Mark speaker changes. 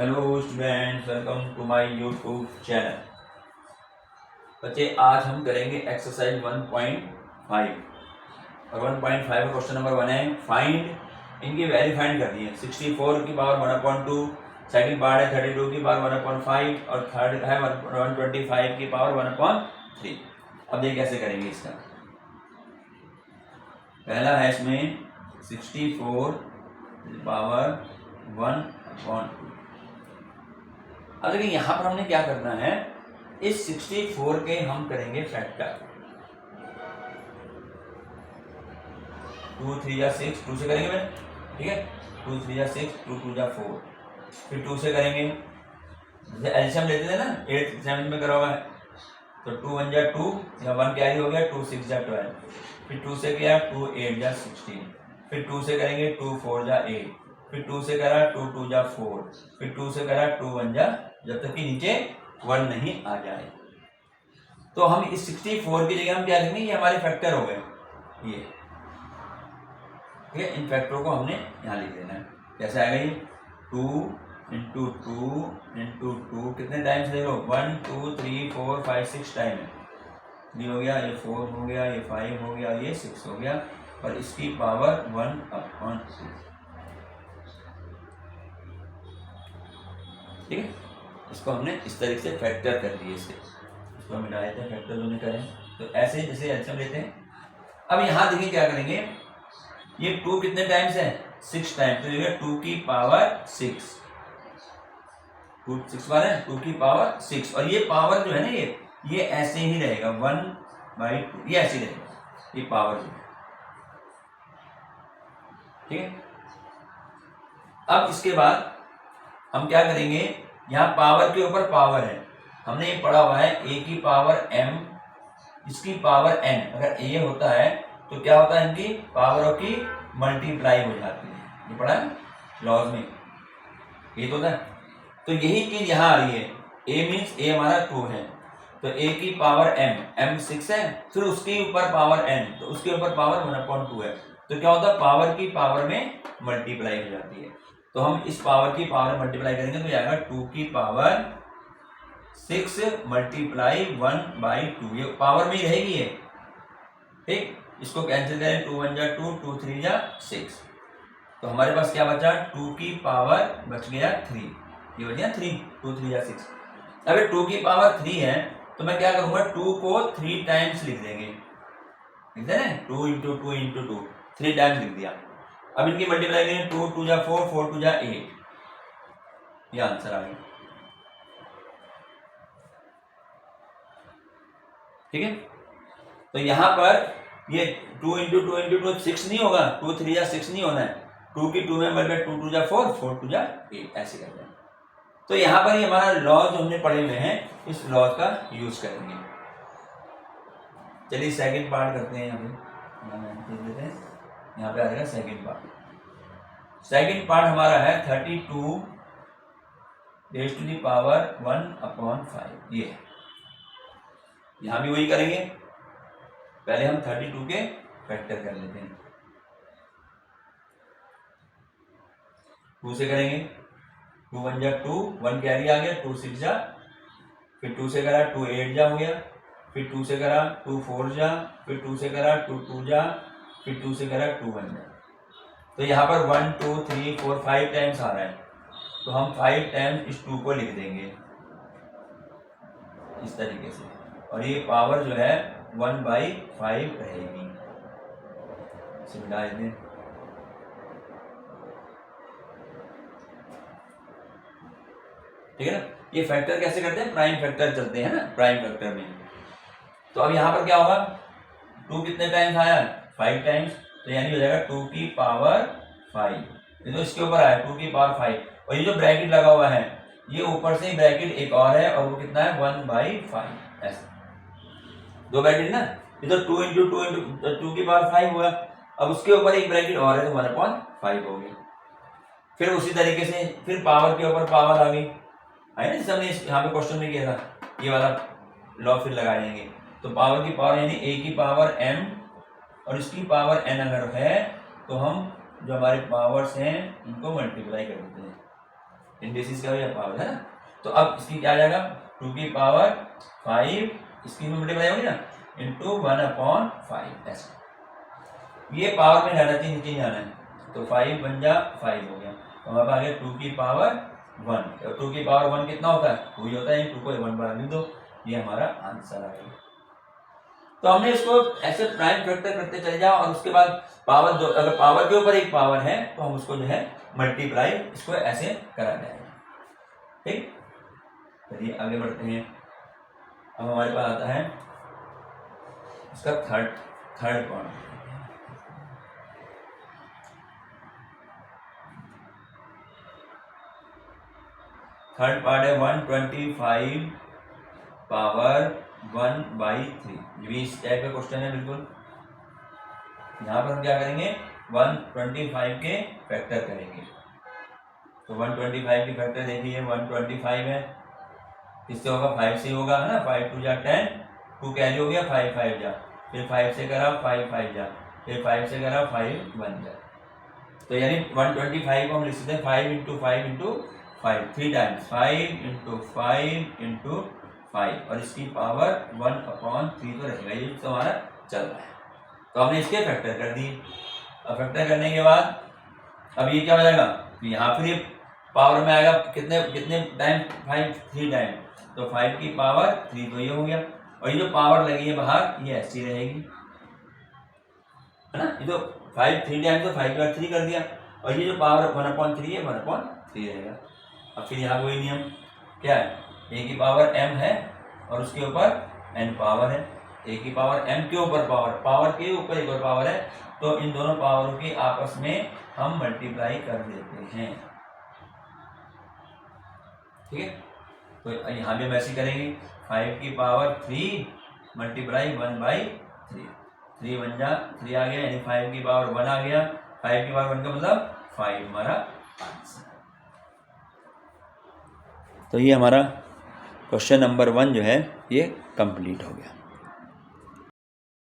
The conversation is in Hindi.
Speaker 1: Hello students, welcome to my YouTube channel. बच्चे, आज हम करेंगे एक्सरसाइज 1.5 और 1.5 का क्वेश्चन नंबर 1 है फाइंड। इनकी वैल्यू फाइंड करनी है। 64 की पावर 1/2, सेकंड पार्ट है 32 की पावर 1/5 और थर्ड है 125 की पावर 1/3। अब ये कैसे करेंगे इसका। पहला है इसमें 64 पावर 1/2। अब देखिए यहां पर हमने क्या करना है, इस 64 के हम करेंगे फैक्टर। 2 3 या 6, 2 से करेंगे मैं, ठीक है। 2 3 या 6, 2 2 या 4, फिर 2 से करेंगे। जैसे एल्शियम लेते थे ना, 8 7 में करा हुआ है, तो 2 1 जा 2 या 1 कैरी हो गया, 2 6 जा 12, फिर 2 से किया 2 8 जा 16, फिर 2 से करेंगे 2 4 जा 8, फिर 2 से करा 2 2 जा 4, फिर 2 से करा 2 1 जा, जब तक कि नीचे 1 नहीं आ जाए। तो हम इस 64 की जगह हम क्या लेंगे, ये हमारे फैक्टर हो गए, ये ठीक है। इन फैक्टरों को हमने यहाँ लिख देना है। कैसे आएगा ये, 2 इंटू 2 इंटू 2, कितने टाइम्स देख लो, 1 2 3 4 5 6 टाइम है। 3 हो गया, ये 4 हो गया, ये 5 हो गया, ये 6 हो गया, और इसकी पावर 1/2, ठीक है। इसको हमने इस तरीके से फैक्टर कर दिए, इसको हम मिलाए थे, फैक्टर जो करें तो ऐसे जैसे एल्शियम लेते हैं। अब यहाँ देखिए क्या करेंगे, ये 2 कितने टाइम्स है, 6 टाइम्स, तो ये 2 की पावर 6, 2 6 बार है 2 की पावर 6, और ये पावर जो है ना, ये ऐसे ही रहेगा 1/2, ये ऐसे ही रहेगा, ये पावर जो है, ठीक है। अब इसके बाद हम क्या करेंगे, यहाँ पावर के ऊपर पावर है, हमने ये पढ़ा हुआ है a की पावर m, इसकी पावर n। अगर a होता है तो क्या होता है, इनकी पावरों की मल्टीप्लाई हो जाती है, ये पढ़ा है लॉज में, ये तो होता है। तो यही चीज यहाँ आ रही है, a मीन्स a हमारा 2 है, तो a की पावर m 6 है, फिर उसके ऊपर पावर n, तो उसके ऊपर पावर 1/2 है, तो क्या होता है, पावर की पावर में मल्टीप्लाई हो जाती है। तो हम इस पावर की पावर मल्टीप्लाई करेंगे तो आएगा 2 की पावर 6 मल्टीप्लाई 1/2, ये पावर में ही रहेगी ये, ठीक। इसको कैंसिल करें, 2 1 जा 2, 2 3 जा 6, तो हमारे पास क्या बचा, 2 की पावर बच गया 3, ये बच गया 3, 2 3 जा 6। अगर 2 की पावर 3 है तो मैं क्या करूंगा, 2 को 3 टाइम्स लिख देंगे, लिख दे ना, 2 इंटू 2 इंटू 2, 3 टाइम्स लिख दिया। अब इनकी मल्टीप्लाई करेंगे, 2 2 जा 4, 4 2 जा 8, ये आंसर आ गया, ठीक है। तो यहां पर ये 2 इंटू 2 इंटू 2 6 नहीं होगा, 2 3 जा 6 नहीं होना है, 2 की 2 में मल्टीप्लाई, 2 2 जा 4, 4 2 जा 8, ऐसे करते हैं। तो यहां पर ये हमारा लॉ जो हमने पढ़े हुए हैं, इस लॉ का यूज करेंगे। चलिए सेकंड पार्ट करते हैं, यहाँ पे आ जाएगा सेकंड पार्ट। सेकंड पार्ट हमारा है 32 रेज़ टू द पावर 1/5, ये यहां भी वही करेंगे। पहले हम 32 के फैक्टर कर लेते हैं, 2 से करेंगे, 2 1 जा 2, 1 कैरी आ गया, 2 6 जा, फिर 2 से करा 2 8 जा हो गया, फिर 2 से करा 2 4 जा, फिर 2 से करा 2 2 जा, फिर 2 से करा 2 1 जा। तो यहाँ पर 1 2 3 4 5 टाइम्स आ रहा है, तो हम 5 टाइम्स इस 2 को लिख देंगे इस तरीके से, और ये पावर जो है 1/5 रहेगी, मिला दें। ठीक है ना, ये फैक्टर कैसे करते हैं, प्राइम फैक्टर चलते हैं ना, प्राइम फैक्टर में। तो अब यहाँ पर क्या होगा, 2 कितने टाइम्स आया, 5 टाइम्स, तो यानी हो जाएगा 2 की पावर 5, ये तो इसके ऊपर आया 2 की पावर 5, और ये जो ब्रैकेट लगा हुआ है, ये ऊपर से ब्रैकेट एक और है, और वो कितना है 1/5, ऐसे 2 ब्रैकेट ना, ये तो 2 इंटू 2 इंटू 2 की पावर 5 हुआ, अब उसके ऊपर एक ब्रैकेट और है तो 1/5 हो गया। फिर उसी तरीके से फिर पावर के ऊपर पावर आ गई, है ना, जैसे हमने यहाँ पे क्वेश्चन में किया था, ये वाला लॉ फिर लगाएंगे। तो पावर की पावर यानी a की पावर m और इसकी पावर n अगर है, तो हम जो हमारे पावर्स हैं इनको मल्टीप्लाई कर देते हैं, इंडिसेस का भी पावर है ना। तो अब इसकी क्या आ जाएगा 2 की पावर 5 इसकी में मल्टीप्लाई होगी ना इंटू 1/5 ऐसा। ये पावर में रहना चाहिए, नीचे जाना है तो 5 बन जा 5 हो गया। तो हमारे पास आ गया 2 की पावर 1 और 2 की पावर 1 कितना होता है 2 ही होता है, 2 को 1 बार लिख दो, ये हमारा आंसर आ गया। तो हमने इसको ऐसे प्राइम फैक्टर करते चले जाओ और उसके बाद पावर जो अगर पावर के ऊपर एक पावर है तो हम उसको जो है मल्टीप्लाई इसको ऐसे करा जाएगा। ठीक, चलिए आगे बढ़ते हैं। अब हमारे पास आता है इसका थर्ड पॉइंट। थर्ड पार्ट है 125 पावर 1/3। ये भी इस टाइप का क्वेश्चन है बिल्कुल। यहाँ पर हम क्या करेंगे 125 के फैक्टर करेंगे। तो 125 की फैक्टर देखिए 125 है, इससे होगा 5 से होगा है ना, 5 2 जा 10, 2 कैरी हो गया 5 5 जा, फिर 5 से करा 5 5 जा, फिर 5 से करा 5 1 जा। तो यानी 125 को हम लिख सकते हैं 5 × 5 × 5 3 टाइम्स 5 × 5 × 5 और इसकी पावर 1/3 तो रहेगा। ये तो हमारा चल रहा है। तो हमने इसके फैक्टर कर दिए। अब फैक्टर करने के बाद अब ये क्या हो जाएगा, तो यहाँ फिर ये पावर में आएगा कितने कितने टाइम 5 3 टाइम, तो 5 की पावर 3 तो ये हो गया और ये जो पावर लगी है बाहर ये ऐसी रहेगी है ना। ये तो 5 3 टाइम तो 5 बार 3 कर दिया और ये जो पावर 1/3 है 1/3 रहेगा। अब फिर यहाँ वही नियम क्या है, a की पावर m है और उसके ऊपर n पावर है, a की पावर m के ऊपर पावर के ऊपर एक और पावर है, तो इन दोनों पावरों के आपस में हम मल्टीप्लाई कर देते हैं। ठीक है, तो यहाँ भी हम ऐसे करेंगे 5 की पावर 3 मल्टीप्लाई 1/3, 3 1 जा 3 आ गया, यानी 5 की पावर 1 आ गया। 5 की पावर 1 का मतलब 5 हमारा आंसर। तो ये हमारा क्वेश्चन नंबर 1 जो है ये कंप्लीट हो गया।